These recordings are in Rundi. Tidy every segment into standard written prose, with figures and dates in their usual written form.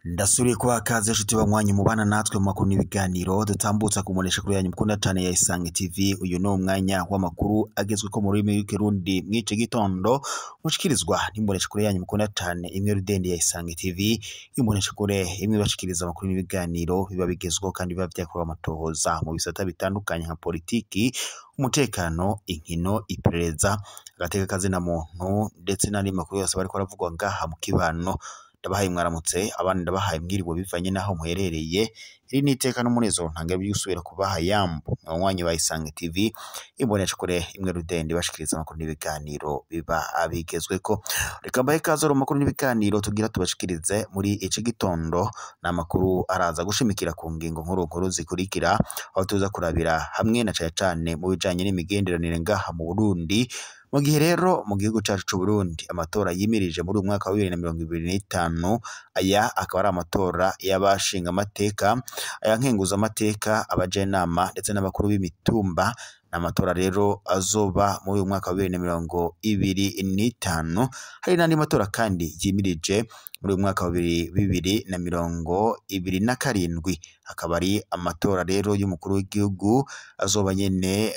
Ndasuriye kwa kaze nshuti banywanyi mubana natwe mu makuru n'ibiganiro dutambutsa kumunesha kuri yanyu mukunda cyane ya Isange TV. Uyu no umwanya w'amakuru agezwe ko mu rurimi rw'ikirundi mwice gitondo mushikirizwa n'imbonesha kuri yanyu mukunda cyane imwe rudende ya Isange TV. Imbonesha kure imwe bashikiriza amakuru n'ibiganiro biba bigezweho kandi biba byakorewe amatohoza mu bisata bitandukanye nka politiki, umutekano, inkino, iperereza, agateka kazina muntu ndetse n'andi makuru yose bariko baravugwa ngaha mu kibano. Ndabahaye mwaramutse abandi ndabahaye mwiriwe bivanye naho muherereye. Iri ni iteka n'umunezero ntangira by'usubira kubaha yambo mwanywanyi wa Isange TV. Imbonesha kure imwe rudende bashikiriza amakuru n'ibiganiro biba abigezweko. Reka mbahe kaze mu makuru n'ibiganiro tugira tubashikirize muri iki gitondo. N'amakuru araza gushimikira ku ngingo nkuru zikurikira, aho tuza kurabira hamwe na cyane mu bijanye n'imigenderanire ngaha mu Burundi. Mu gihe rero mu gihugu cyacu cy'u Burundi amatora yimirije muri uyu mwaka wa 2025, aya akaba ari amatora y'abashinga amateka, aya nkenguza amateka, abajenama ndetse n'abakuru b'imitumba. N'amatora rero azoba muri uyu mwaka wa 2025. Hari n'andi matora kandi yimirije muri uyu mwaka wa 2027, akaba ari amatora rero y'umukuru w'igihugu azoba nyene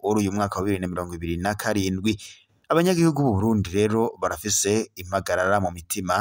muri uyu mwaka wa 2027. Abanyagihugu b'u Burundi rero barafise impagarara mu mitima,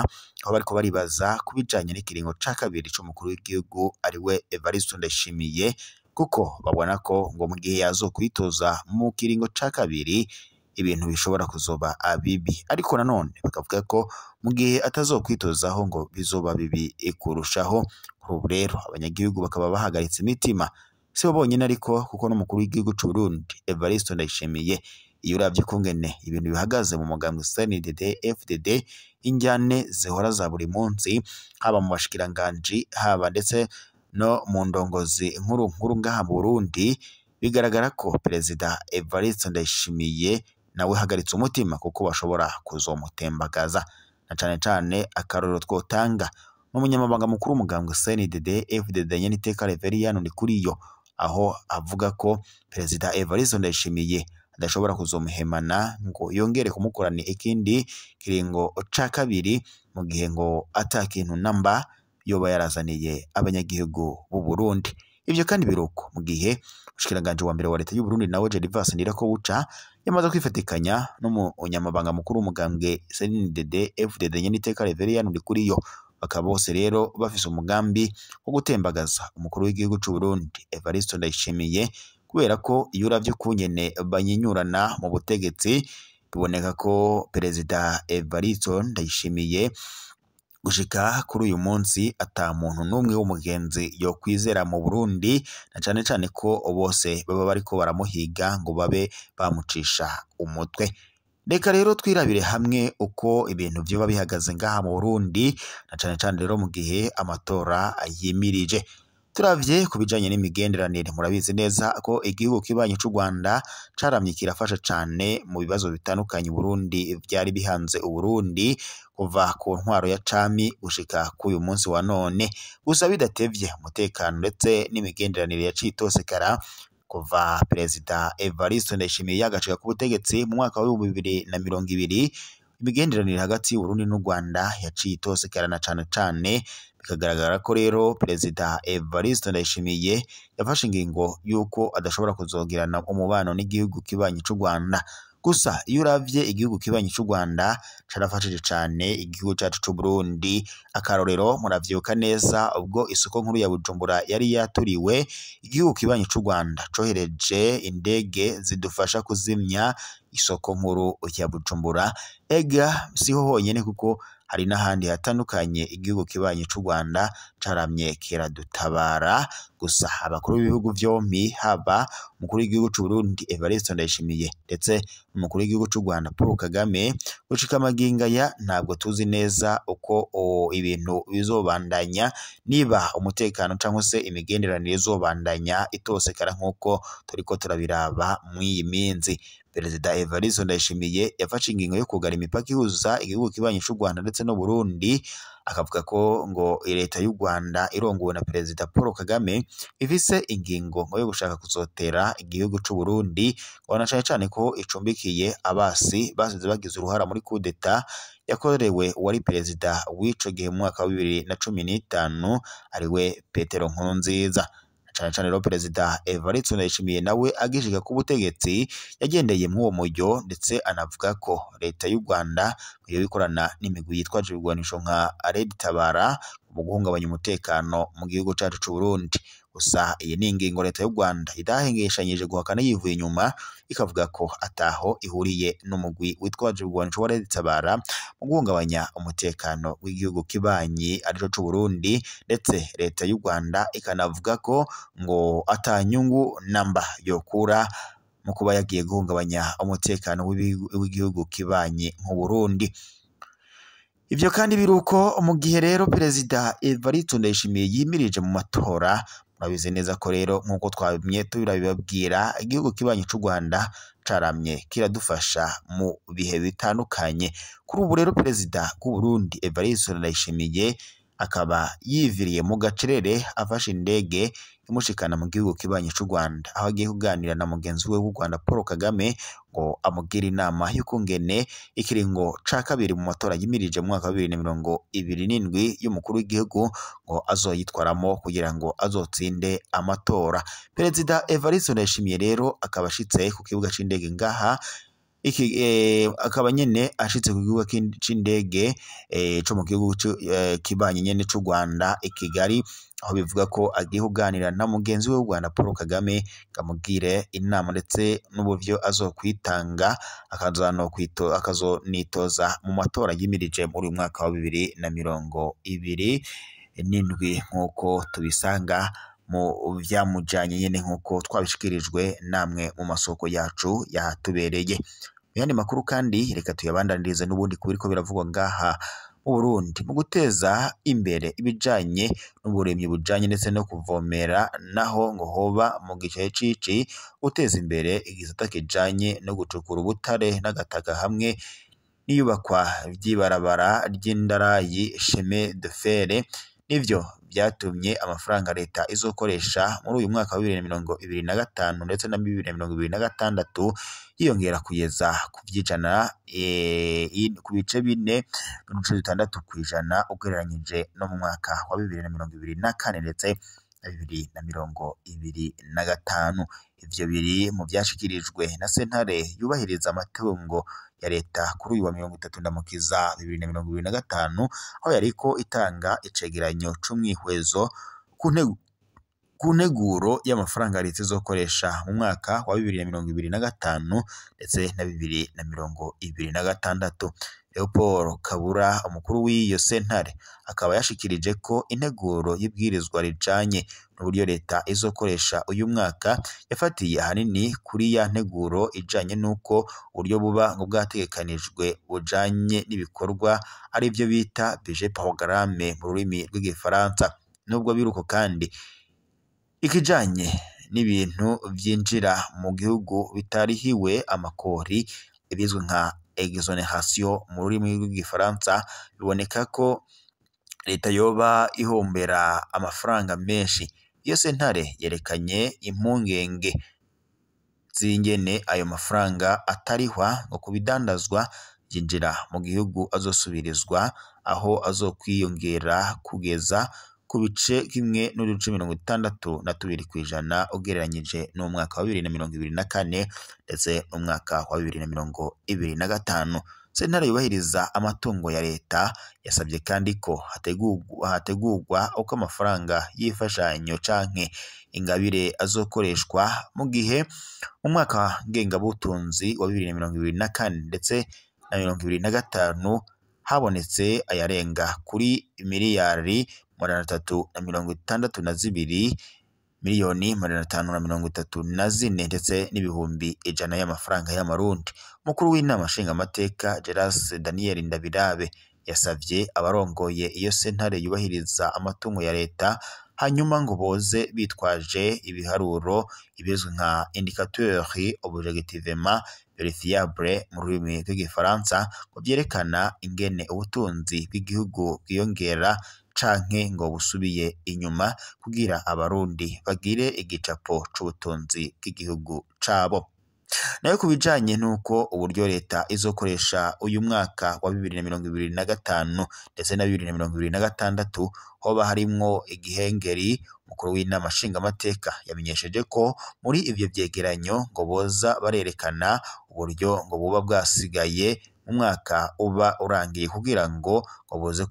aho bariko baribaza kubijanye n'ikiringo ca kabiri c'umukuru w'igihugu ariwe Evariste Ndayishimiye, kuko babona ko ngo mu gihe yazokwitoza mu kiringo ca kabiri ibintu bishobora kuzoba bibi, ariko nanone bakavuga ko mu gihe atazokwitozaho ngo bizoba bibi kurushaho. Ubu rero abanyagihugu bakaba bahagaritse imitima, si bo bonyene ariko kuko n'umukuru w'igihugu c'u Burundi Evariste Ndayishimiye, iyo uravye kungene ibintu bihagaze mu mugambwe CNDD FDD, injyane zihora za buri munsi haba mu bashikiranganji haba ndetse no mu ndongozi nkuru ngaha mu Burundi, bigaragara ko Perezida Evariste Ndayishimiye nawe hagaritse umutima kuko bashobora kuzomutembagaza. Na cane akarorero twotanga n'umunyamabanga mukuru w'umugambwe CNDD FDD Nyeniteka Reveriyano Ndikuriyo, aho avuga ko Perezida Evariste Ndayishimiye adashobora kuzomuhemana ngo yongere kumukorana ikindi kiringo ca kabiri mu gihe ngo atakintu namba yoba yarazaniye abanyagihugu b'u Burundi. Ivyo kandi biruko mu gihe ushikiranganje wa mbere wa leta y'u Burundi nawe Gervas Ndirakobuca yamaze kwifatikanya n'umunyamabanga mukuru w'umugambwe CNDD FDD Nyeniteka Reveriyano Ndikuriyo, bakaba bose rero bafise umugambi wo gutembagaza umukuru w'igihugu c'u Burundi Evariste Ndayishimiye, kubera ko iyo uravye kunyene banyinyurana mu butegetsi biboneka ko Perezida Evariste Ndayishimiye gushika kuri uyu munsi ata muntu n'umwe w'umugenzi yo kwizera mu Burundi, na cane ko bose baba bariko baramuhiga ngo babe bamucisha umutwe. Reka rero twirabire hamwe uko ibintu vyoba bihagaze ngaha mu Burundi, na cane rero mu gihe amatora yimirije. Turavye kubijanye n'imigenderanire, murabizi neza ko igihugu kibanyi c'u Rwanda caramye kirafasha cane mu bibazo bitandukanye Burundi vyari bihanze u Burundi kuva ku ntwaro ya cami gushika k'uyu munsi wa none. Gusa bidatevye umutekano ndetse n'imigenderanire yaciye itosekara kuva Perezida Evariste Ndayishimiye yagashika ku butegetsi mu mwaka wa 2020. Imigenderanire hagati y'u Burundi n'u Rwanda yaciye itosekara na cane bikagaragara ko rero Perezida Evariste Ndayishimiye yafashe ingingo yuko adashobora kuzogirana umubano n'igihugu kibanyi c'u Rwanda. Gusa iyo uravye igihugu kibanyi c'u Rwanda carafashije cane igihugu cacu c'u Burundi. Akarorero muravyibuka neza ubwo isoko nkuru ya Bujumbura yari yaturiwe, igihugu kibanyi c'u Rwanda cohereje indege zidufasha kuzimya isoko nkuru ya Bujumbura. Ega siho honyene kuko hari n'ahandi hatandukanye igihugu kibanyi c'u Rwanda caramye kiradutabara. Gusa abakuru b'ibihugu vyompi, haba umukuru w'igihugu c'u Burundi Evariste Ndayishimiye ndetse n'umukuru w'igihugu c'u Rwanda Paul Kagame, gushika maginga ya ntabwo tuzi neza uko ibintu bizobandanya, niba umutekano cyangwa se imigenderanire izobandanya itosekara nk'uko turiko turabiraba mw'iyi minsi. Perezida Evariste Ndayishimiye yafashe ingingo yo kugara imipaka ihuza igihugu kibanyi c'u Rwanda ndetse no Burundi, akavuga ko ngo leta y'u Rwanda irongowe na Perezida Paul Kagame ifise ingingo ngo yo gushaka kuzotera igihugu c'u Burundi, bona cane cane ko icumbikiye abasi basize bagize uruhara muri coup d'etat yakorewe uwari perezida w'ico gihe mu mwaka wa 2015 ariwe Petero Nkurunziza. Cane cane rero Perezida Evariste Ndayishimiye nawe agishika ku butegetsi yagendeye mw'uwo muryo, ndetse anavuga ko leta y'u Rwanda yo bikorana n'imigwi yitwaje ibigwanisho nka Red Tabara mu guhungabanya umutekano mu gihugu cacu c'u Burundi. Gusa iyi ni ingingo leta y'u Rwanda idahengeshanyije guhakana yivuye inyuma, ikavuga ko ataho ihuriye n'umugwi witwaje ibigwanisho wa Red Tabara mu guhungabanya umutekano w'igihugu kibanyi arico c'u Burundi, ndetse leta y'u Rwanda ikanavuga ko ngo atanyungu namba yokura mu kuba yagiye guhungabanya umutekano w'igihugu kibanyi mu Burundi. Ivyo kandi biruko mu gihe rero Perezida Evariste Ndayishimiye yimirije mu matora. Murabizi neza ko rero nk'uko twabimye turabibabwira, igihugu kibanyi c'u Rwanda caramye kiradufasha mu bihe bitandukanye. Kuri ubu rero Perezida w'u Burundi Evariste Ndayishimiye akaba yiviriye mu gacerere afashe indege imushikana mu gihugu kibanyi c'u Rwanda, aho agiye kuganira na mugenzi we w'u Rwanda Paul Kagame ngo amugira inama y'ukungene ikiringo ca kabiri mu matora yimirije mu mwaka wa 2027 y'umukuru w'igihugu ngo azoyitwaramo kugira ngo azotsinde amatora. Perezida Evariste Ndayishimiye rero akaba ashitse ku kibuga c'indege ngaha akaba nyene ashitse ku kibuga c'indege co mu gihugu kibanyi nyene c'u Rwanda i Kigali, aho bivuga ko agiye kuganira na mugenzi we w'u Rwanda Paul Kagame kamubwire inama ndetse n'uburyo azokwitanga akazonitoza mu matora yimirije muri uyu mwaka wa 2027 nk'uko tubisanga mu vyamujanye nyene nk'uko twabishikirijwe namwe mu masoko yacu yatubereye. Yandi makuru kandi reka tuyabandanirize n'ubundi kubiriko biravugwa ngaha mu Burundi mu guteza imbere ibijanye n'uburemyi bujanye ndetse no kuvomera, naho ngo hoba mu gice cici guteza imbere igisata kijanye no gucukura ubutare n'agataka hamwe n'iyubakwa ry'ibarabara ry'indarayi chemin de fer. Nivyo byatumye amafaranga leta izokoresha muri uyu mwaka wa 2025 ndetse na 2026 yiyongera kugeza ku by'ijana ku bice 4.6% ugereranyije no mu mwaka wa 2024 ndetse na 2025. Ivyo biri mu byashikirijwe na sentare yubahiriza amatungo ya leta kuri uyu wa 30 Ndamukiza 2025, aho yariko itanga icegeranyo c'umwihwezo ku nteguro y'amafaranga leta izokoresha mu mwaka wa 2025 ndetse na 2026. Leopold Kabura umukuru w'iyo sentare akaba yashikirije ko integuro y'ibwirizwa rijanye n'uburyo leta izokoresha uyu mwaka yafatiye ahanini kuri ya nteguro ijanye n'uko uburyo buba ngo bwategekanijwe bujanye n'ibikorwa ari byo bita budget programme mu rurimi rw'igifaransa. Nubwo biruko kandi ikijanye n'ibintu vyinjira mu gihugu bitarihiwe amakori ibizwe nka exoneration mu rurimi rw'igifaransa, biboneka ko leta yoba ihombera amafaranga menshi. Iyo sentare yerekanye impungenge z'ingene ayo mafaranga atarihwa ngo kubidandazwa byinjira mu gihugu azosubirizwa, aho azokwiyongera kugeza ku bice 1.62% ugereranyije n'umwaka wa 2024 ndetse n'umwaka wa 2025. Sentare yubahiriza amatungo ya leta yasabye kandi ko hategurwa uko amafaranga y'ifashanyo canke ingabire azokoreshwa mu gihe mu mwaka ngengabutunzi wa 2024 ndetse na 2025 habonetse ayarenga kuri miliyari 362 miliyoni 534 ndetse n'ibihumbi 100 y'amafaranga y'amarundi. Mukuru w'inama nshingamateka Geras Daniel Ndabirabe yasavye abarongoye iyo sentare yubahiriza amatungo ya leta hanyuma ngo boze bitwaje ibiharuro ibizwi nka indicateur objectivement verifiable mu rurimi rw'igifaransa ngo byerekana ingene ubutunzi bw'igihugu bwiyongera canke ngo busubiye inyuma kugira abarundi bagire igicapo c'ubutunzi bw'igihugu cabo. Nayo kubijanye nuko uburyo leta izokoresha uyu mwaka wa 2025 ndetse na 2026 hoba harimwo igihengeri, umukuru w'inama nshingamateka yamenyesheje ko muri ivyo vyegeranyo ngo boza barerekana uburyo ngo buba bwasigaye mu mwaka uba urangiye kugira ngo boze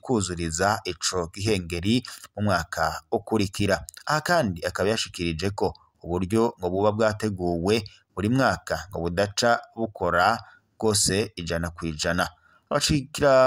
kuzuriza ico gihengeri mu mwaka ukurikira. Aha kandi akaba yashikirije ko uburyo ngo buba bwateguwe buri mwaka ngo budaca bukora rwose 100%.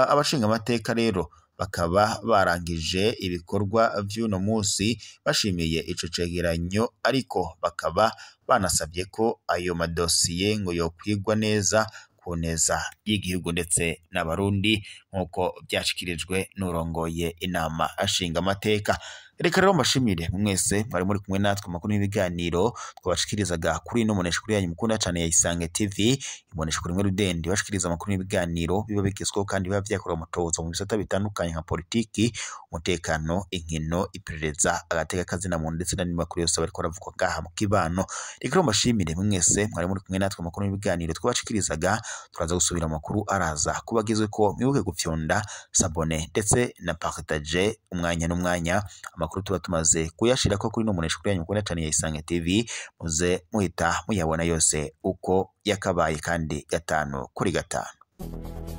Abashinga amateka rero bakaba barangije ibikorwa vy'uno musi bashimiye ico cegeranyo, ariko bakaba banasabye ko ayo madosiye ngo yokwigwa neza ku neza y'igihugu ndetse n'abarundi nk'uko byashikirijwe n'urongoye inama ashinga amateka. Reka rero mbashimire mwese mwari muri kumwe natwe makuru n'ibiganiro twabashikirizaga kuri ino monesha kuri yanyu mukunda cyane ya Isange TV, imonesha kuri mwe rudende bashikiriza makuru n'ibiganiro biba bigezweho kandi biba vyakorewe umutozo mu bisata bitandukanye nka politiki, umutekano, inkino, iperereza, agateka kazina muntu ndetse n'andi makuru yose bariko baravuga ngaha mu kibano. Reka rero mbashimire mwese mwari muri kumwe natwe makuru n'ibiganiro twabashikirizaga, turaza gusubira amakuru araza kubagizwe ko mwibuke gufyonda sabone ndetse na partage umwanya n'umwanya amakuru tuba tumaze kuyashira ko kuri no munesha kuri yanyu mukunda cyane ya Isange TV, muze muhita muyabona yose uko yakabaye kandi 5 kuri 5.